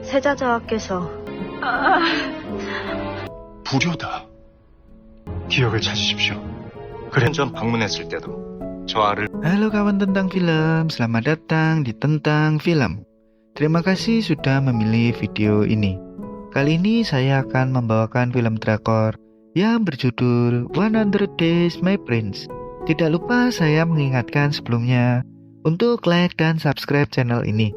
세자자와께서 불효다. 기억을 찾으십시오. 그래 전 방문했을 때도 저 알을 Halo kawan tentang film, selamat datang di Tentang Film. Terima kasih sudah memilih video ini. Kali ini saya akan membawakan film drakor yang berjudul 100 Days My Prince. Tidak lupa saya mengingatkan sebelumnya untuk like dan subscribe channel ini.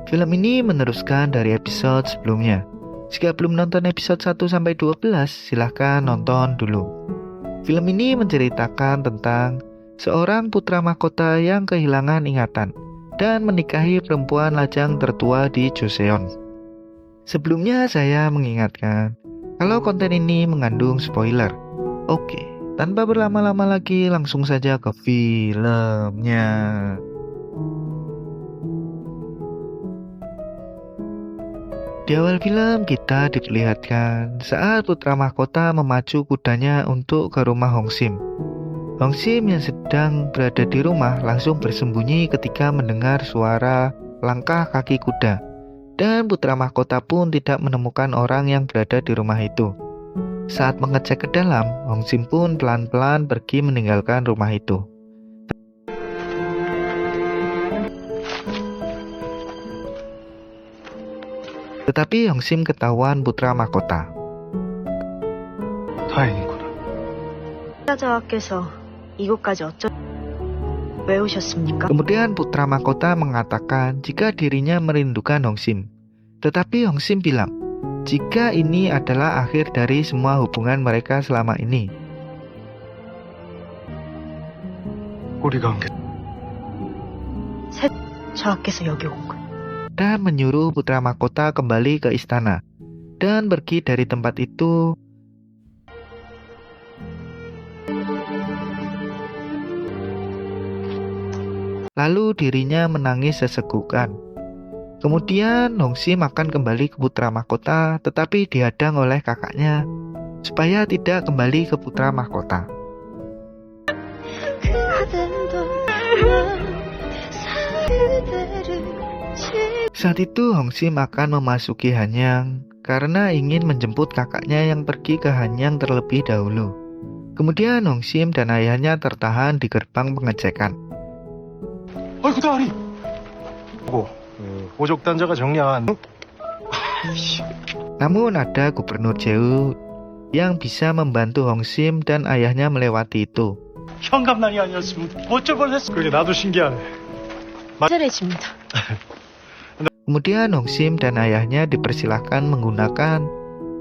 Film ini meneruskan dari episode sebelumnya. Jika belum nonton episode 1-12, silahkan nonton dulu. Film ini menceritakan tentang seorang putra mahkota yang kehilangan ingatan dan menikahi perempuan lajang tertua di Joseon. Sebelumnya saya mengingatkan kalau konten ini mengandung spoiler. Oke, tanpa berlama-lama lagi langsung saja ke filmnya. Di awal film kita diperlihatkan saat putra mahkota memacu kudanya untuk ke rumah Hong Sim. Hong Sim yang sedang berada di rumah langsung bersembunyi ketika mendengar suara langkah kaki kuda. Dan putra mahkota pun tidak menemukan orang yang berada di rumah itu. Saat mengecek ke dalam, Hong Sim pun pelan-pelan pergi meninggalkan rumah itu. Tetapi Hong Sim ketahuan putra mahkota. 다행이구나. 세자자와께서 이곳까지 왜 오셨습니까? Kemudian putra mahkota mengatakan jika dirinya merindukan Hong Sim. Tetapi Hong Sim bilang, jika ini adalah akhir dari semua hubungan mereka selama ini. 우리가 한 게 저하께서 여기 온 거. Dan menyuruh putra mahkota kembali ke istana dan pergi dari tempat itu. Lalu dirinya menangis sesegukan. Kemudian Hong Sim akan kembali ke putra mahkota, tetapi dihadang oleh kakaknya supaya tidak kembali ke putra mahkota. Saat itu Hong Sim akan memasuki Hanyang karena ingin menjemput kakaknya yang pergi ke Hanyang terlebih dahulu. Kemudian Hong Sim dan ayahnya tertahan di gerbang pengecekan. 아이고 다리. 호족단자가 정리한. Namun ada Gubernur Jeut yang bisa membantu Hong Sim dan ayahnya melewati itu. 현감난이 아니었으면 어쩔 뻔했어. 그게 나도 신기하네. 세레집니다. Kemudian Hong Sim dan ayahnya dipersilahkan menggunakan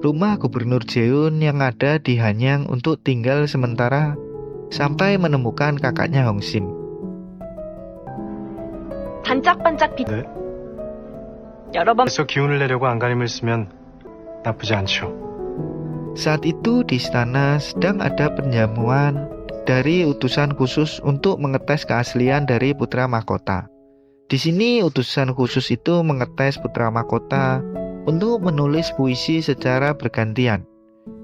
rumah Gubernur Jeun yang ada di Hanyang untuk tinggal sementara sampai menemukan kakaknya Hong Sim. 반짝반짝 빛. 네. 여러 번 그래서 기운을 내려고 안간힘을 쓰면 나쁘지 않죠. Saat itu di istana sedang ada penjamuan dari utusan khusus untuk mengetes keaslian dari putra mahkota. Di sini utusan khusus itu mengetes putra mahkota untuk menulis puisi secara bergantian.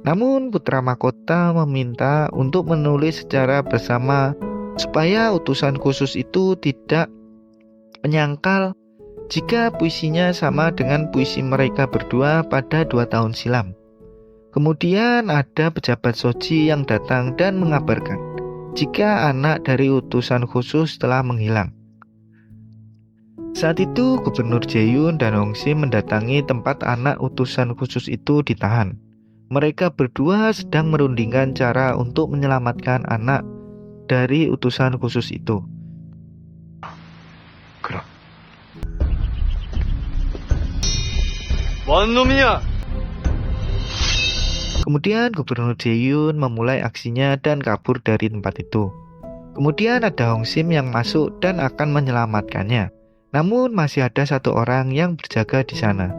Namun putra mahkota meminta untuk menulis secara bersama supaya utusan khusus itu tidak menyangkal jika puisinya sama dengan puisi mereka berdua pada 2 tahun silam. Kemudian ada pejabat Soji yang datang dan mengabarkan jika anak dari utusan khusus telah menghilang. Saat itu Gubernur Jaehyun dan Hong Sim mendatangi tempat anak utusan khusus itu ditahan. Mereka berdua sedang merundingkan cara untuk menyelamatkan anak dari utusan khusus itu. 그럼. 뭔 놈이야? Kemudian Gubernur Jaehyun memulai aksinya dan kabur dari tempat itu. Kemudian ada Hong Sim yang masuk dan akan menyelamatkannya. Namun masih ada satu orang yang berjaga di sana.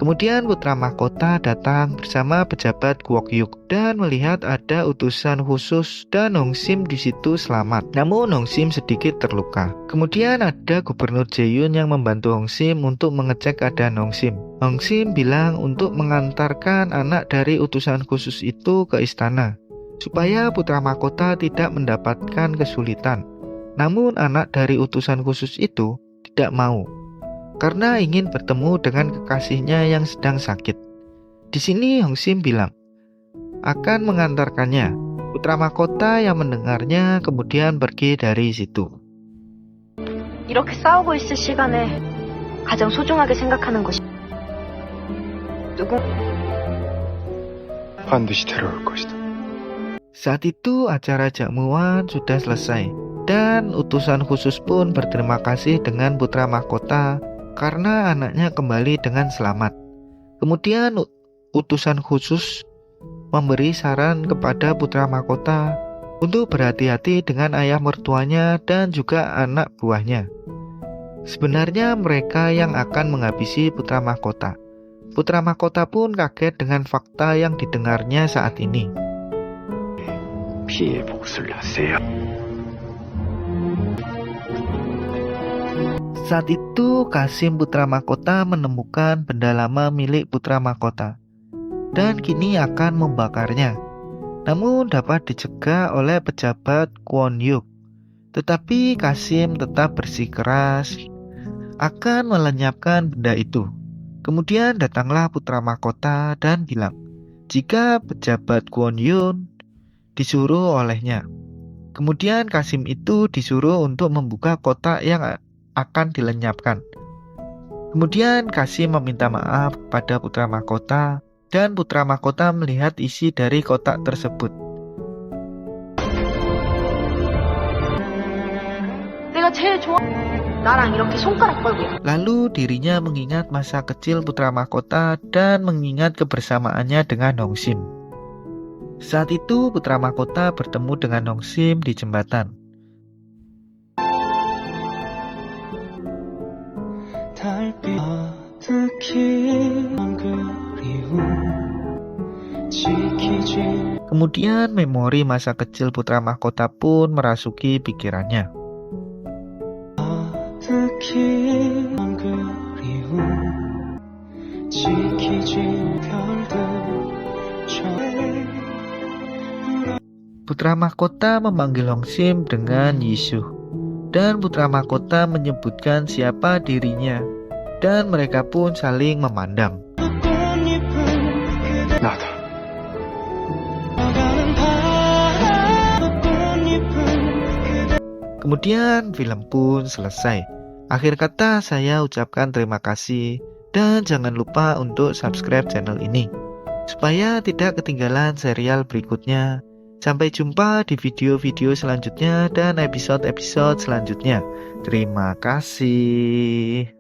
Kemudian putra mahkota datang bersama pejabat Gwokyuk dan melihat ada utusan khusus dan Hong Sim di situ selamat. Namun Hong Sim sedikit terluka. Kemudian ada Gubernur Jaehyun yang membantu Hong Sim untuk mengecek keadaan Hong Sim. Hong Sim bilang untuk mengantarkan anak dari utusan khusus itu ke istana supaya putra mahkota tidak mendapatkan kesulitan. Namun anak dari utusan khusus itu tidak mau, karena ingin bertemu dengan kekasihnya yang sedang sakit. Di sini Hongsim bilang akan mengantarkannya. Putra mahkota yang mendengarnya kemudian pergi dari situ. 이렇게 싸우고 있을 시간에 가장 소중하게 생각하는 것이 누구? 반드시 데려올 것이다. Saat itu acara jamuan sudah selesai dan utusan khusus pun berterima kasih dengan putra mahkota karena anaknya kembali dengan selamat. Kemudian utusan khusus memberi saran kepada putra mahkota untuk berhati-hati dengan ayah mertuanya dan juga anak buahnya. Sebenarnya mereka yang akan menghabisi putra mahkota. Putra mahkota pun kaget dengan fakta yang didengarnya saat ini. 피해 복수를 하세요. Saat itu Kasim putra mahkota menemukan benda lama milik putra mahkota dan kini akan membakarnya. Namun dapat dicegah oleh pejabat Kwon Yuk. Tetapi Kasim tetap bersikeras akan melenyapkan benda itu. Kemudian datanglah putra mahkota dan bilang jika pejabat Kwon Yun disuruh olehnya. Kemudian Kasim itu disuruh untuk membuka kotak yang akan dilenyapkan. Kemudian Kasim meminta maaf kepada putra mahkota dan putra mahkota melihat isi dari kotak tersebut. 내가 제일 좋아. 나랑 이렇게 손가락 걸고. Lalu dirinya mengingat masa kecil putra mahkota dan mengingat kebersamaannya dengan Hongsim. Saat itu putra mahkota bertemu dengan Hongsim di jembatan. Kemudian memori masa kecil putra mahkota pun merasuki pikirannya. Putra mahkota memanggil Hongsim dengan Yisuh, dan putra mahkota menyebutkan siapa dirinya, dan mereka pun saling memandang. 나다. Kemudian film pun selesai. Akhir kata saya ucapkan terima kasih dan jangan lupa untuk subscribe channel ini supaya tidak ketinggalan serial berikutnya. Sampai jumpa di video-video selanjutnya dan episode-episode selanjutnya. Terima kasih.